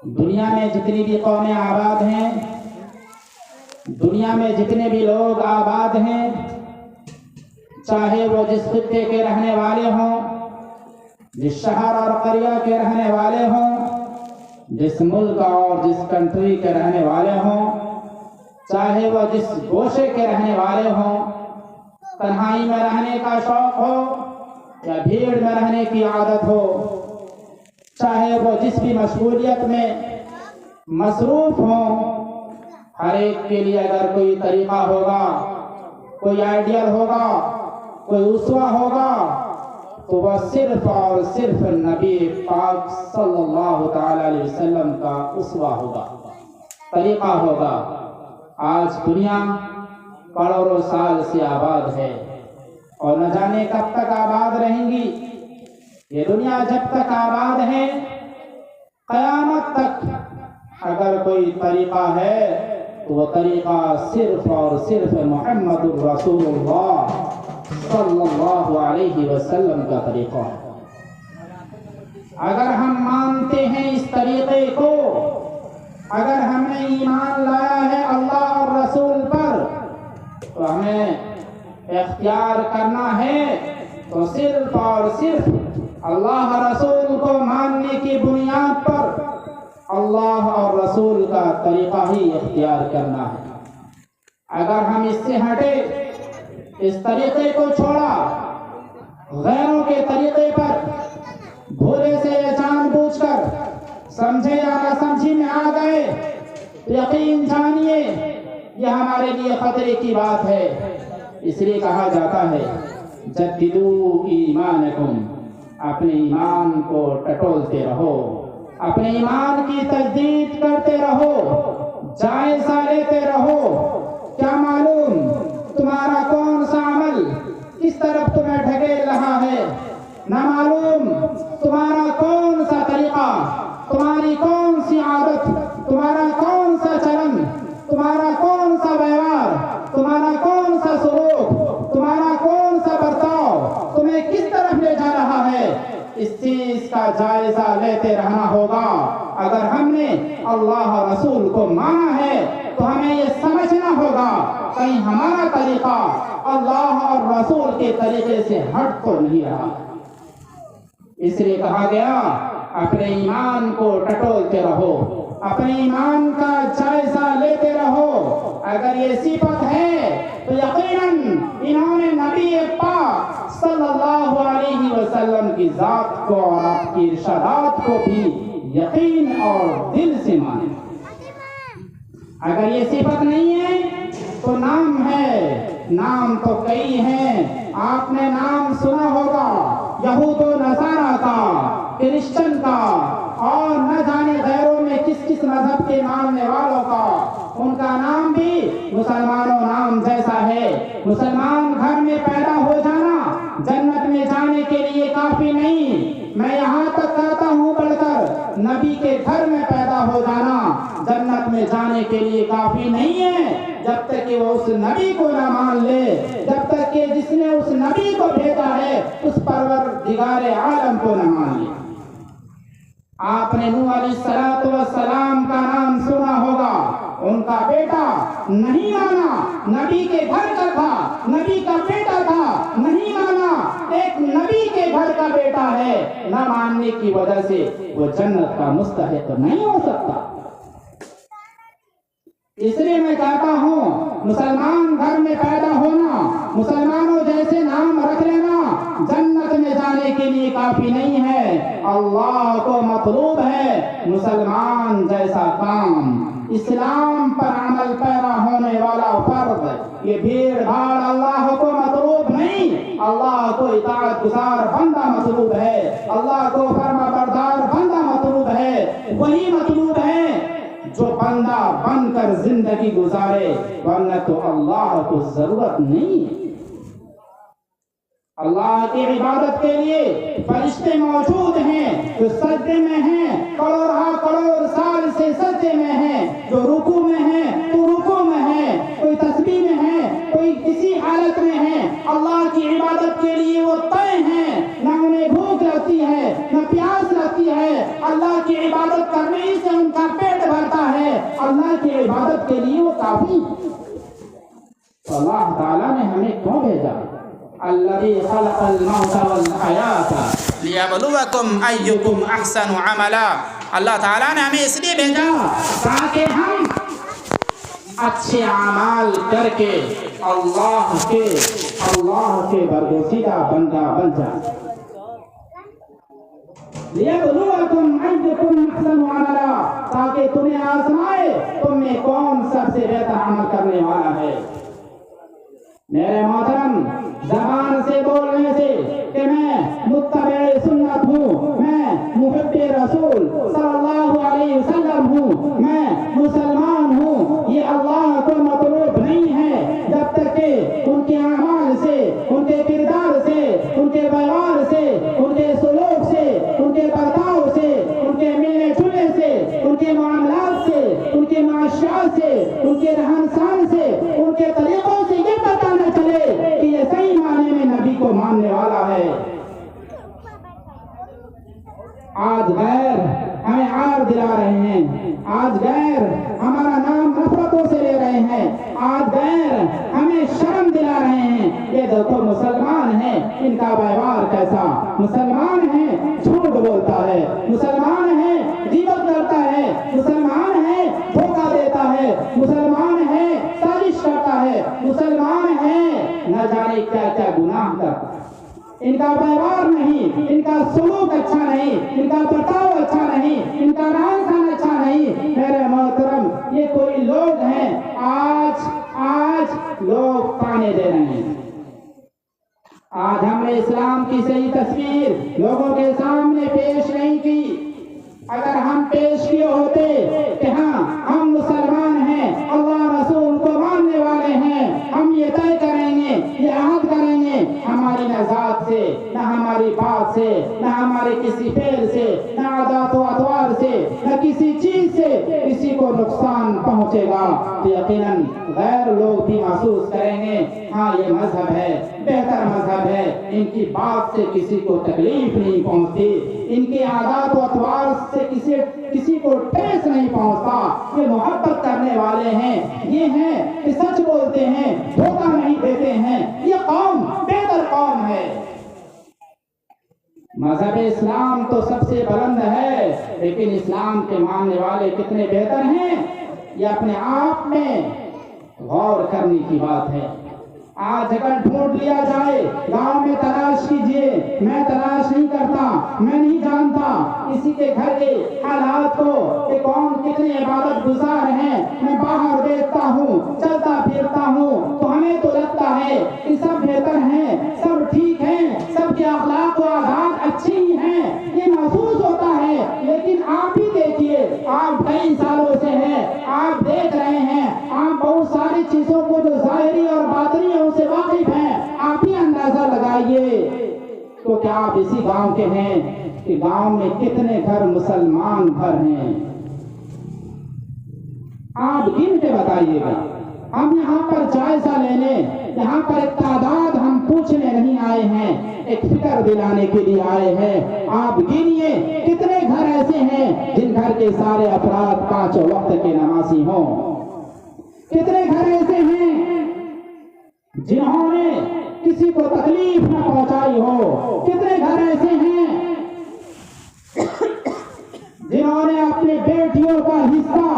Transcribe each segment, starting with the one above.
دنیا میں جتنی بھی قومیں آباد ہیں، دنیا میں جتنے بھی لوگ آباد ہیں، چاہے وہ جس خطے کے رہنے والے ہوں، جس شہر اور قریہ کے رہنے والے ہوں، جس ملک اور جس کنٹری کے رہنے والے ہوں، چاہے وہ جس گوشے کے رہنے والے ہوں، تنہائی میں رہنے کا شوق ہو یا بھیڑ میں رہنے کی عادت ہو، چاہے وہ جس بھی مشغولیت میں مصروف ہوں، ہر ایک کے لیے اگر کوئی طریقہ ہوگا، کوئی آئیڈیل ہوگا، کوئی اسوہ ہوگا، تو وہ صرف اور صرف نبی پاک صلی اللہ تعالی علیہ وسلم کا اسوہ ہوگا، طریقہ ہوگا۔ آج دنیا کروڑوں سال سے آباد ہے اور نہ جانے کب تک آباد رہیں گی۔ یہ دنیا جب تک آباد ہے، قیامت تک اگر کوئی طریقہ ہے تو وہ طریقہ صرف اور صرف محمد الرسول اللہ صلی اللہ علیہ وسلم کا طریقہ ہے۔ اگر ہم مانتے ہیں اس طریقے کو، اگر ہم نے ایمان لایا ہے اللہ اور رسول پر، تو ہمیں اختیار کرنا ہے تو صرف اور صرف اللہ رسول کو ماننے کی بنیاد پر اللہ اور رسول کا طریقہ ہی اختیار کرنا ہے۔ اگر ہم اس سے ہٹے، اس طریقے کو چھوڑا، غیروں کے طریقے پر بھولے سے یا جان بوجھ کر سمجھے یا نہ سمجھی میں آ گئے، یقین جانیے یہ ہمارے لیے خطرے کی بات ہے۔ اس لیے کہا جاتا ہے جددوا ایمانکم، اپنے ایمان کو ٹٹولتے رہو، اپنے ایمان کی تجدید کرتے رہو، جائزہ لیتے رہو۔ کیا معلوم تمہارا کون سا عمل کس طرف تمہیں ڈھکیل رہا ہے، نہ معلوم تمہارا کون سا طریقہ، تمہاری کون سی عادت، تمہارا کون سا چلن، تمہارا کون سا ویوہار، تمہارا کون سا سلوک، تمہارا کون سا برتاؤ تمہیں کس طرف لے جا رہا ہے۔ اس چیز کا جائزہ لیتے رہنا ہوگا۔ اگر ہم نے اللہ رسول کو مانا ہے تو ہمیں یہ سمجھنا ہوگا کہیں ہمارا طریقہ اللہ اور رسول کے طریقے سے ہٹ تو نہیں رہا۔ اس لیے کہا گیا اپنے ایمان کو ٹٹولتے رہو، اپنے ایمان کا جائزہ لیتے رہو۔ اگر یہ صفت ہے تو یقیناً انہوں نے نبی پاک صلی اللہ علیہ وسلم کی ذات کو اور آپ کی ارشادات کو بھی یقین اور دل سے مانے۔ اگر یہ صفت نہیں ہے تو نام ہے، نام تو کئی ہیں۔ آپ نے نام سنا ہوگا یہود و نصارہ کا، کرسچن کا، اور نہ جانے غیروں میں کس کس مذہب کے ماننے والوں کا۔ ان کا نام بھی مسلمانوں نام جیسا ہے۔ مسلمان گھر میں پیدا ہو جانا جنت میں جانے کے لیے کافی نہیں۔ میں یہاں تک کہتا ہوں بڑھ کر نبی کے گھر میں پیدا ہو جانا جنت میں جانے کے لیے کافی نہیں ہے، جب تک کہ وہ اس نبی کو نہ مان لے، جب تک کہ جس نے اس نبی کو بھیجا ہے اس پروردگار عالم کو نہ مان لے۔ آپ نے نوح علیہ السلام کا نام سنا ہوگا، ان کا بیٹا نہیں مانا، نبی کے گھر کا تھا، نبی کا بیٹا تھا، نہیں مانا، ایک نبی کے گھر کا بیٹا ہے، نہ ماننے کی وجہ سے وہ جنت کا مستحق نہیں ہو سکتا۔ اس لیے میں کہتا ہوں مسلمان گھر میں پیدا ہونا، مسلمانوں جیسے نام رکھ لینا جنت میں جانے کے لیے کافی نہیں ہے۔ اللہ کو مطلوب ہے مسلمان جیسا کام، اسلام پر عمل پیرا ہونے والا فرد۔ یہ بھیڑ بھاڑ اللہ کو مطلوب نہیں، اللہ کو اطاعت گزار بندہ مطلوب ہے، اللہ کو فرما بردار بندہ مطلوب ہے۔ وہی مطلوب ہے جو بندہ بن کر زندگی گزارے، ورنہ تو اللہ کو ضرورت نہیں ہے۔ اللہ کی عبادت کے لیے فرشتے موجود ہیں جو سجدے میں ہیں، کروڑ سال سے سجدے میں ہیں، جو رکوع میں ہیں تو رکوع میں ہیں، کوئی تسبیح میں ہے، کوئی کسی حالت میں ہے۔ اللہ کی عبادت کے لیے وہ طے ہیں، نہ انہیں بھوک لگتی ہے نہ پیاس لگتی ہے۔ اللہ کی عبادت کرنے سے ان کا عبادت کے لیے وہ کافی. تو اللہ تعالیٰ نے ہمیں کیوں بھیجا؟ الذی خلق الموت والحیات لیبلوکم ایکم احسن عملا. اللہ تعالیٰ نے ہمیں اس لیے بھیجا تاکہ ہم اچھے اعمال کر کے اللہ کے برگزیدہ بندہ بن جائیں. لیبلوکم ایکم احسن عملا، تاکہ تمہیں آزمائے تم میں کون سب سے بہتر عمل کرنے والا ہے. میرے محترم، زبان سے بولنے سے کہ میں متبع سنت ہوں، میں محب رسول صلی اللہ علیہ وسلم ہوں، میں مسلمان ہوں، یہ اللہ کو مطلوب نہیں ہے جب تک کہ ان کے اعمال سے، ان کے کردار سے، ان کے ویوہار سے، ان کے سلوک سے، ان کے برتاؤ سے، ان کے ملنے جلنے سے، ان کے معاملات سے، ان کے معاشرات سے، ان کے رہن سہن سے، ان کے طریقوں سے یہ پتہ نہ چلے کہ یہ صحیح معنی میں نبی کو ماننے والا ہے. آج غیر ہمیں عار دلا رہے ہیں، آج غیر ہمارا نام نفرتوں سے لے رہے ہیں، آج غیر ہمیں شرم دلا رہے ہیں. یہ دیکھو مسلمان ہیں، ان کا ویوہار کیسا. مسلمان ہیں جھوٹ بولتا ہے، مسلمان ہیں غیبت کرتا ہے، مسلمان ہیں دھوکہ دیتا ہے، مسلمان ہیں سازش کرتا ہے، مسلمان ہیں نہ جانے کیا کیا گناہ کرتا ہے. ان کا ویوہار نہیں، ان کا سلوک اچھا نہیں، ان کا برتاؤ اچھا نہیں، ان کا رہن سہن اچھا نہیں. میرے محترم، یہ کوئی لوگ ہیں آج لوگ تانے دے رہے ہیں. آج ہم نے اسلام کی صحیح تصویر لوگوں کے سامنے پیش نہیں کی. اگر ہم پیش کیے ہوتے کہ ہاں ہم مسلمان ہیں، اللہ رسول کو ماننے والے ہیں، ہم یہ طے کریں گے، یہ عہد کریں گے، ہماری نہ ذات سے، نہ ہماری بات سے، نہ ہمارے کسی فعل سے، نہ عادات و اطوار سے، نہ کسی چیز سے کسی کو نقصان پہنچے گا، تو یقیناً غیر لوگ بھی محسوس کریں گے ہاں یہ مذہب ہے، بہتر مذہب ہے، ان کی بات سے کسی کو تکلیف نہیں پہنچتی، ان کے عادات و اطوار سے کسی کو ٹھیس نہیں پہنچتا. یہ محبت کرنے والے ہیں، یہ ہیں کہ سچ بولتے ہیں، دھوکہ نہیں دیتے ہیں. یہ قوم بہتر قوم ہے. مذہب اسلام تو سب سے بلند ہے، لیکن اسلام کے ماننے والے کتنے بہتر ہیں یہ اپنے آپ میں غور کرنے کی بات ہے. آج اگر ڈھونڈ لیا جائے، گاؤں میں تلاش کیجئے، میں تلاش نہیں کرتا، میں نہیں جانتا کسی کے گھر کے حالات کو کہ کون کتنے عبادت گزار ہیں. میں باہر دیکھتا ہوں، چلتا پھرتا ہوں تو ہمیں تو لگتا ہے کہ سب بہتر ہیں، سب ٹھیک ہیں، سب کے اخلاق و عادات اچھی ہی ہیں، یہ محسوس ہوتا ہے. لیکن آپ ہی دیکھیے، آپ کئی سالوں سے ہیں، آپ دیکھ رہے ہیں، آپ بہت ساری چیزوں کو جو ظاہری اور باطنی سے واقف ہیں، آپ ہی اندازہ لگائیے. تو کیا آپ اسی گاؤں کے ہیں کہ گاؤں میں کتنے گھر مسلمان گھر ہیں؟ آپ گن کے بتائیے گا. ہم یہاں پر جائزہ لینے، یہاں پر ایک تعداد ہم پوچھنے نہیں آئے ہیں، ایک فکر دلانے کے لیے آئے ہیں. آپ گنیے کتنے گھر ایسے ہیں جن گھر کے سارے افراد 5 وقت کے نمازی ہوں. کتنے گھر ایسے ہیں جنہوں نے کسی کو تکلیف نہ پہنچائی ہو. کتنے گھر ایسے ہیں جنہوں نے اپنے بیٹیوں کا حصہ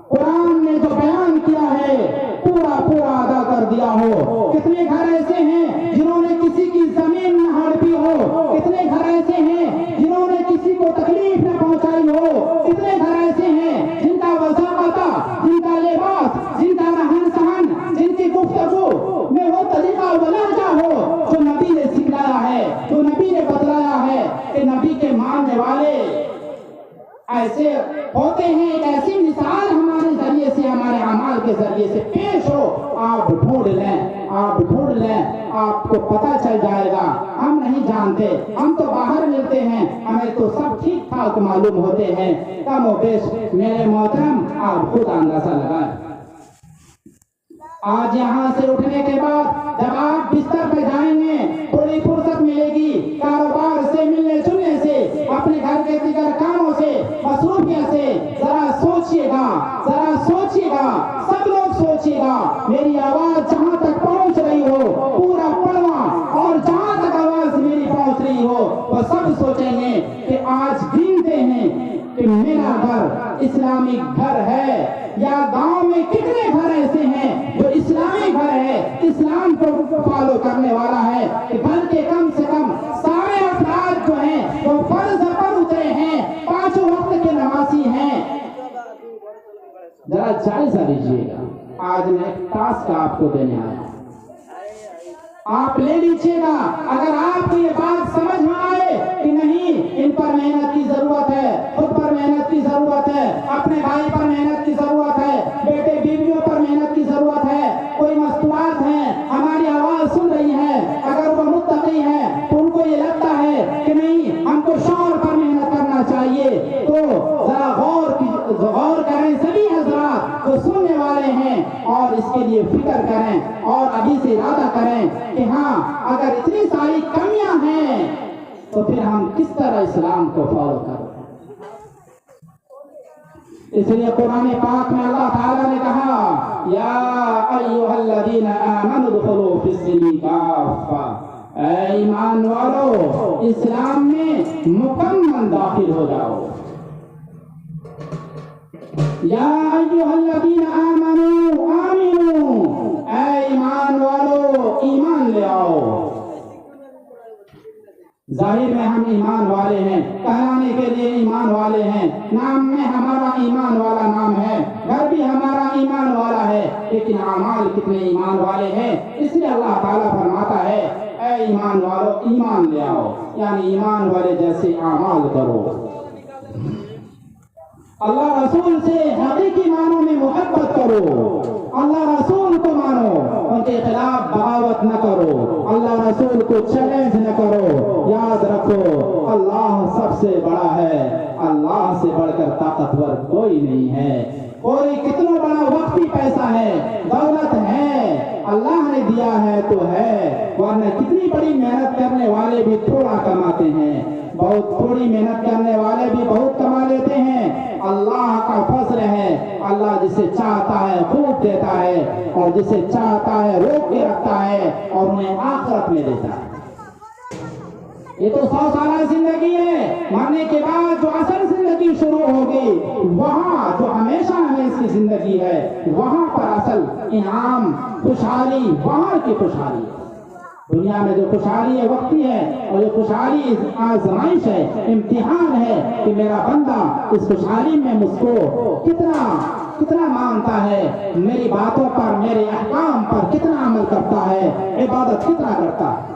قرآن نے جو بیان کیا ہے پورا ادا کر دیا ہو. کتنے گھر ایسے ہیں جنہوں نے کسی کی زمین نہ ہڑپی ہو. کتنے گھر ایسے ہیں جنہوں نے کسی کو تکلیف نہ پہنچائی ہو. کتنے گھر ایسے ہیں جن کا وضاحت، جن کا لباس، جن کا رہن سہن، جن کی گفتگو میں وہ طریقہ و لہجہ ہو جو نبی نے سکھلایا ہے، جو نبی نے بتلایا ہے کہ نبی کے ماننے والے ایسے ہوتے ہیں. ایک ایسی مثال ہمارے ذریعے سے، ہمارے اعمال کے ذریعے سے پیش ہو. آپ ڈھونڈ لیں، آپ کو پتہ چل جائے گا. ہم نہیں جانتے، ہم تو باہر ملتے ہیں، ہمیں تو سب ٹھیک ٹھاک معلوم ہوتے ہیں. کم و بیش میرے محترم آپ خود اندازہ لگائیں. آج یہاں سے اٹھنے کے بعد جب آپ بستر پہ جائیں گے، تھوڑی فرصت ملے گی کاروبار سے، ملنے جلنے سے، اپنے گھر کے دیگر کاموں سے، مصروفیت سے. ذرا سوچیے گا، سب لوگ سوچے گا میری آواز جہاں تک پہنچ رہی ہو پورا پڑوا، اور جہاں تک آواز میری پہنچ رہی ہو وہ سب سوچیں گے کہ آج گنتے ہیں کہ میرا گھر اسلامک گھر ہے، یا گاؤں میں کتنے گھر ایسے ہیں جو اسلامی گھر ہے، اسلام کو فالو کرنے والا ہے، کہ گھر کے کم سے کم سارے افراد جو ہیں وہ فرض پر اترے ہیں، 5 وقت کے نمازی ہیں۔ ذرا جائزہ لیجیے گا، آج میں ایک ٹاسک آپ کو دینے آیا ہوں، آپ لے لیجیے گا۔ اگر آپ کو یہ بات سمجھ میں آئے کہ نہیں ان پر محنت کی ضرورت ہے، خود پر محنت کی ضرورت ہے، اپنے بھائی پر محنت کی ضرورت ہے، بیٹے بیویوں پر محنت کی ضرورت ہے، کوئی مستورات ہیں ہماری آواز سن رہی ہے، اگر وہ متقی ہے تو ان کو یہ لگتا ہے کہ نہیں ہم کو شوہر پر محنت کرنا چاہیے، تو ذرا غور کریں سبھی حضرات جو سننے والے ہیں، اور اس کے لیے فکر کریں اور ابھی سے ارادہ کریں کہ ہاں اگر اتنی ساری کمیاں ہیں تو پھر ہم کس طرح اسلام کو فالو کریں۔ اس لیے قرآن پاک میں اللہ تعالیٰ نے کہا یا ایھا الذین آمنوا ادخلوا فی السلم کافہ، اے ایمان والو اسلام میں مکمل داخل ہو جاؤ۔ یا ایھا الذین آمنوا آمنوا، اے ایمان والو ایمان لے آؤ۔ ظاہر میں ہم ایمان والے ہیں، کہلانے کے لیے ایمان والے ہیں، نام میں ہمارا ایمان والا نام ہے، گھر بھی ہمارا ایمان والا ہے، لیکن اعمال کتنے ایمان والے ہیں؟ اس لیے اللہ تعالیٰ فرماتا ہے اے ایمان والو ایمان لے آؤ، یعنی ایمان والے جیسے اعمال کرو، اللہ رسول سے حقیقی معنوں میں محبت کرو، اللہ رسول کو مانو، ان کے خلاف بغاوت نہ کرو، اللہ رسول کو چیلنج نہ کرو، یاد رکھو اللہ سب سے بڑا ہے، اللہ سے بڑھ کر طاقتور کوئی نہیں ہے، کوئی کتنا بڑا وقتی پیسہ ہے، دولت ہے، اللہ نے دیا ہے تو ہے، ورنہ کتنی بڑی محنت کرنے والے بھی تھوڑا کماتے ہیں، بہت تھوڑی محنت کرنے والے بھی بہت کما لیتے ہیں، اللہ کا فضل ہے، اللہ جسے چاہتا ہے خوب دیتا ہے، اور جسے چاہتا ہے روک کے رکھتا ہے اور انہیں آخرت میں دیتا ہے۔ یہ تو 100 سالہ زندگی ہے، مرنے کے بعد جو اصل زندگی شروع ہوگی، وہاں جو ہمیشہ ہمیشہ زندگی ہے، وہاں پر اصل انعام خوشحالی وہاں کی خوشحالی ہے۔ دنیا میں جو خوشحالی ہے وقتی ہے، اور جو خوشحالی آزمائش ہے، امتحان ہے کہ میرا بندہ اس خوشحالی میں مجھ کو کتنا مانتا ہے، میری باتوں پر میرے احکام پر کتنا عمل کرتا ہے، عبادت کتنا کرتا ہے۔